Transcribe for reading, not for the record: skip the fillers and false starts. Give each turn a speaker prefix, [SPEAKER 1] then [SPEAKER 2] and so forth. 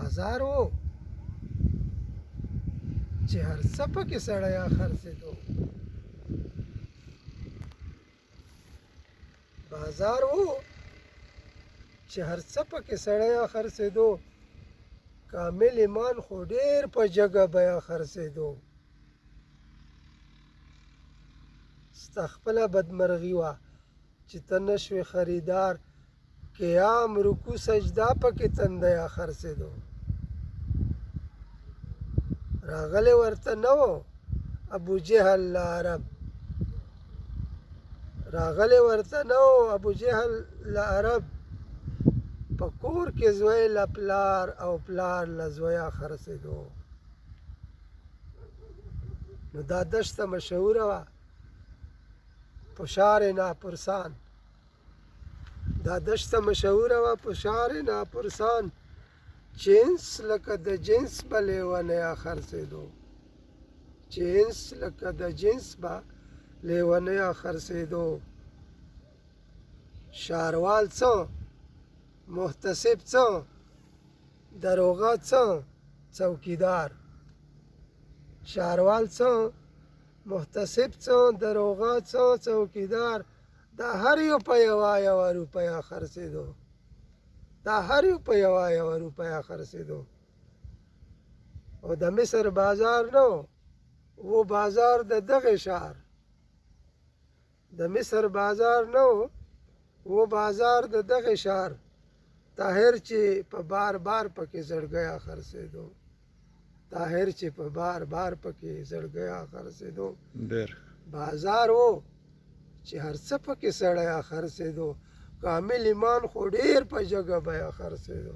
[SPEAKER 1] بازار و چې هر څه پکې سړی خرڅېدو بازار و چې هر څه پکې سړی خرڅېدو کامل ایمان خو ډېر په جګه بیه خرڅېدو ستا خپله بدمرغي وه چې ته نه شوې خریدار قیام رکوع سجده پکې تندیه خرڅېدو راغلی ورته نه و ابوجهل له عرب راغلی ورته نه و ابوجهل له عرب په کور کې زوی له پلار او پلار له زویه خرڅېدو نو دا دشته مشهوره وه پشار ناپرسان دا دشته مشهوره وه پشار ناپرسان جنس لکه د جنس به لیونیه خرڅېدو جنس لکه د جنس به لیونیه خرڅېدو شاروال څه محتسب څه دروغه څه څوکیدار شاروال څه محتسب څه دروغه څه څوکیدار دا هر یو په یوه روپیه خرڅېدو دا هر یو په یوه روپیه خرڅېدو او د مصر بازار نه و بازار د دغه ښار د مصر بازار نه و بازار د دغه ښار طاهر چې په بار بار پکې زړګیه خرڅېدو طاهر چې په بار بار پکې زړګیه خرڅېدو بازار و چې هر څه پکې سړی خرڅېدو کامل ایمان خو ډېر په جګه بیه خرڅېدو